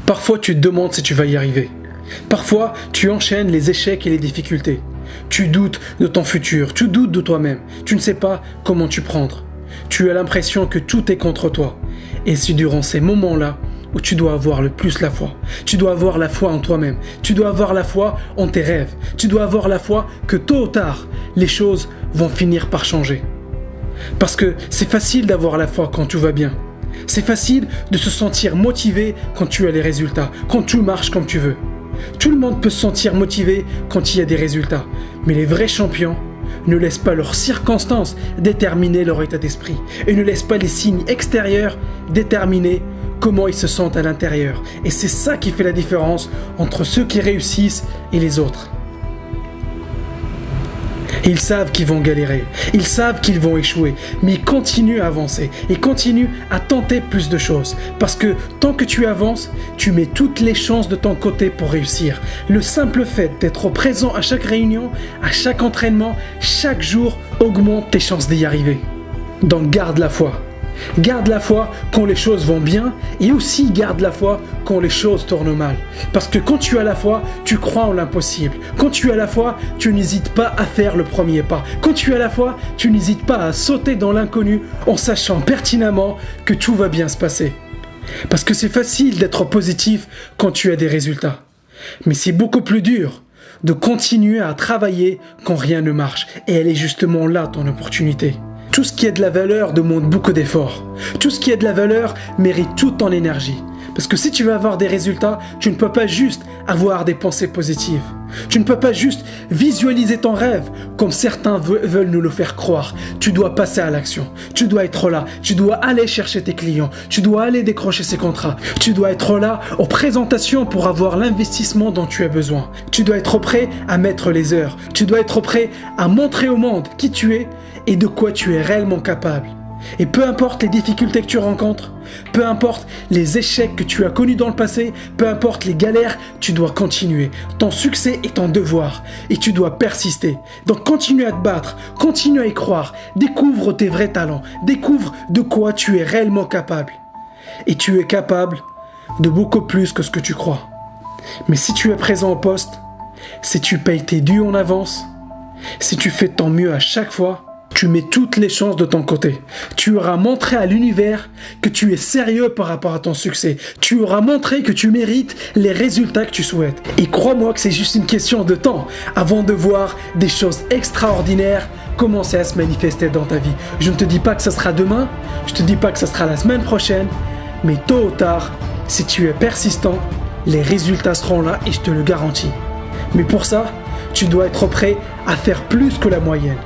Parfois, tu te demandes si tu vas y arriver. Parfois, tu enchaînes les échecs et les difficultés. Tu doutes de ton futur, tu doutes de toi-même. Tu ne sais pas comment t'y prendre. Tu as l'impression que tout est contre toi. Et c'est durant ces moments-là où tu dois avoir le plus la foi. Tu dois avoir la foi en toi-même. Tu dois avoir la foi en tes rêves. Tu dois avoir la foi que tôt ou tard, les choses vont finir par changer. Parce que c'est facile d'avoir la foi quand tout va bien. C'est facile de se sentir motivé quand tu as les résultats, quand tout marche comme tu veux. Tout le monde peut se sentir motivé quand il y a des résultats. Mais les vrais champions ne laissent pas leurs circonstances déterminer leur état d'esprit. Et ne laissent pas les signes extérieurs déterminer comment ils se sentent à l'intérieur. Et c'est ça qui fait la différence entre ceux qui réussissent et les autres. Ils savent qu'ils vont galérer, ils savent qu'ils vont échouer, mais ils continuent à avancer, ils continuent à tenter plus de choses. Parce que tant que tu avances, tu mets toutes les chances de ton côté pour réussir. Le simple fait d'être présent à chaque réunion, à chaque entraînement, chaque jour, augmente tes chances d'y arriver. Donc garde la foi. Garde la foi quand les choses vont bien et aussi garde la foi quand les choses tournent mal. Parce que quand tu as la foi, tu crois en l'impossible. Quand tu as la foi, tu n'hésites pas à faire le premier pas. Quand tu as la foi, tu n'hésites pas à sauter dans l'inconnu en sachant pertinemment que tout va bien se passer. Parce que c'est facile d'être positif quand tu as des résultats. Mais c'est beaucoup plus dur de continuer à travailler quand rien ne marche. Et elle est justement là ton opportunité. Tout ce qui a de la valeur demande beaucoup d'efforts. Tout ce qui a de la valeur mérite toute ton énergie. Parce que si tu veux avoir des résultats, tu ne peux pas juste avoir des pensées positives. Tu ne peux pas juste visualiser ton rêve comme certains veulent nous le faire croire. Tu dois passer à l'action. Tu dois être là. Tu dois aller chercher tes clients. Tu dois aller décrocher ces contrats. Tu dois être là aux présentations pour avoir l'investissement dont tu as besoin. Tu dois être prêt à mettre les heures. Tu dois être prêt à montrer au monde qui tu es et de quoi tu es réellement capable. Et peu importe les difficultés que tu rencontres, peu importe les échecs que tu as connus dans le passé, peu importe les galères, tu dois continuer. Ton succès est ton devoir et tu dois persister. Donc continue à te battre, continue à y croire, découvre tes vrais talents, découvre de quoi tu es réellement capable. Et tu es capable de beaucoup plus que ce que tu crois. Mais si tu es présent au poste, si tu payes tes dus en avance, si tu fais ton mieux à chaque fois, tu mets toutes les chances de ton côté. Tu auras montré à l'univers que tu es sérieux par rapport à ton succès. Tu auras montré que tu mérites les résultats que tu souhaites. Et crois-moi que c'est juste une question de temps avant de voir des choses extraordinaires commencer à se manifester dans ta vie. Je ne te dis pas que ça sera demain, je ne te dis pas que ça sera la semaine prochaine, mais tôt ou tard, si tu es persistant, les résultats seront là et je te le garantis. Mais pour ça, tu dois être prêt à faire plus que la moyenne.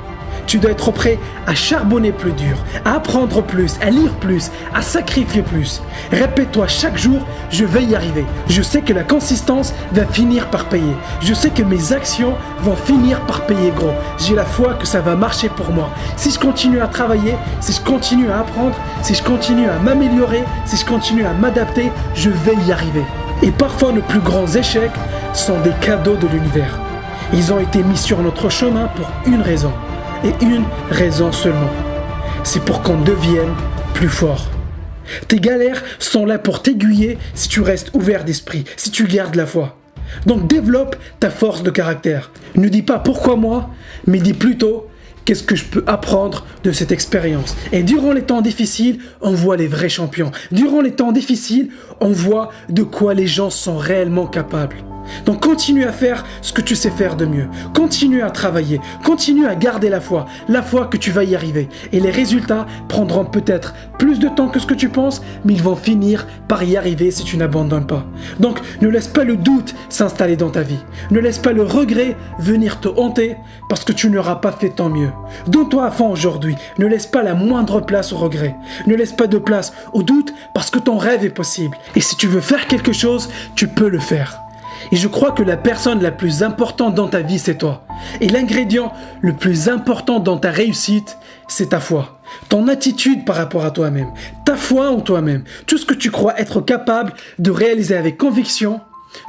Tu dois être prêt à charbonner plus dur, à apprendre plus, à lire plus, à sacrifier plus. Répète-toi chaque jour, je vais y arriver. Je sais que la consistance va finir par payer. Je sais que mes actions vont finir par payer gros. J'ai la foi que ça va marcher pour moi. Si je continue à travailler, si je continue à apprendre, si je continue à m'améliorer, si je continue à m'adapter, je vais y arriver. Et parfois nos plus grands échecs sont des cadeaux de l'univers. Ils ont été mis sur notre chemin pour une raison. Et une raison seulement, c'est pour qu'on devienne plus fort. Tes galères sont là pour t'aiguiller si tu restes ouvert d'esprit, si tu gardes la foi. Donc développe ta force de caractère. Ne dis pas pourquoi moi, mais dis plutôt qu'est-ce que je peux apprendre de cette expérience. Et durant les temps difficiles, on voit les vrais champions. Durant les temps difficiles, on voit de quoi les gens sont réellement capables. Donc continue à faire ce que tu sais faire de mieux. Continue à travailler. Continue à garder la foi que tu vas y arriver. Et les résultats prendront peut-être plus de temps que ce que tu penses, mais ils vont finir par y arriver si tu n'abandonnes pas. Donc ne laisse pas le doute s'installer dans ta vie. Ne laisse pas le regret venir te hanter parce que tu n'auras pas fait ton mieux. Donne-toi à fond aujourd'hui. Ne laisse pas la moindre place au regret. Ne laisse pas de place au doute parce que ton rêve est possible. Et si tu veux faire quelque chose, tu peux le faire. Et je crois que la personne la plus importante dans ta vie, c'est toi. Et l'ingrédient le plus important dans ta réussite, c'est ta foi. Ton attitude par rapport à toi-même. Ta foi en toi-même. Tout ce que tu crois être capable de réaliser avec conviction,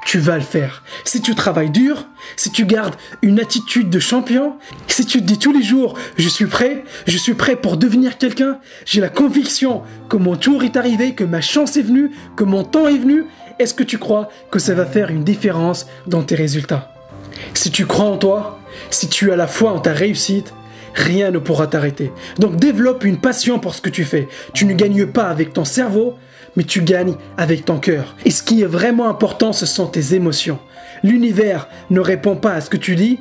tu vas le faire. Si tu travailles dur, si tu gardes une attitude de champion, si tu te dis tous les jours « je suis prêt pour devenir quelqu'un », j'ai la conviction que mon tour est arrivé, que ma chance est venue, que mon temps est venu est-ce que tu crois que ça va faire une différence dans tes résultats? Si tu crois en toi, si tu as la foi en ta réussite, rien ne pourra t'arrêter. Donc développe une passion pour ce que tu fais. Tu ne gagnes pas avec ton cerveau, mais tu gagnes avec ton cœur. Et ce qui est vraiment important, ce sont tes émotions. L'univers ne répond pas à ce que tu dis,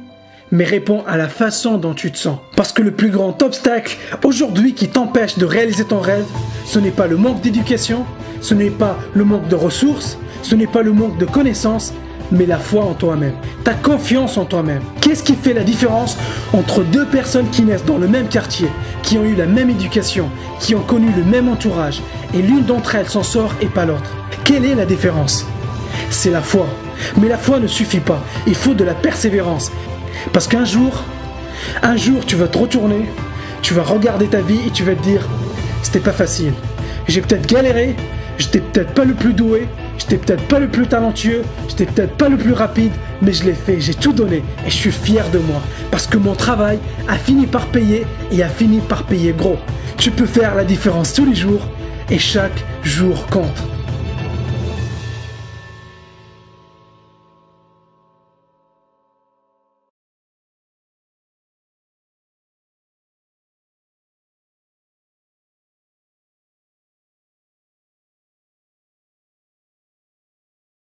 mais répond à la façon dont tu te sens. Parce que le plus grand obstacle aujourd'hui qui t'empêche de réaliser ton rêve, ce n'est pas le manque d'éducation, ce n'est pas le manque de ressources, ce n'est pas le manque de connaissances, mais la foi en toi-même, ta confiance en toi-même. Qu'est-ce qui fait la différence entre deux personnes qui naissent dans le même quartier, qui ont eu la même éducation, qui ont connu le même entourage, et l'une d'entre elles s'en sort et pas l'autre? Quelle est la différence? C'est la foi. Mais la foi ne suffit pas, il faut de la persévérance. Parce qu'un jour, tu vas te retourner, tu vas regarder ta vie et tu vas te dire « C'était pas facile, j'ai peut-être galéré, j'étais peut-être pas le plus doué, j'étais peut-être pas le plus talentueux, j'étais peut-être pas le plus rapide, mais je l'ai fait, j'ai tout donné et je suis fier de moi. Parce que mon travail a fini par payer et a fini par payer gros. » Tu peux faire la différence tous les jours et chaque jour compte.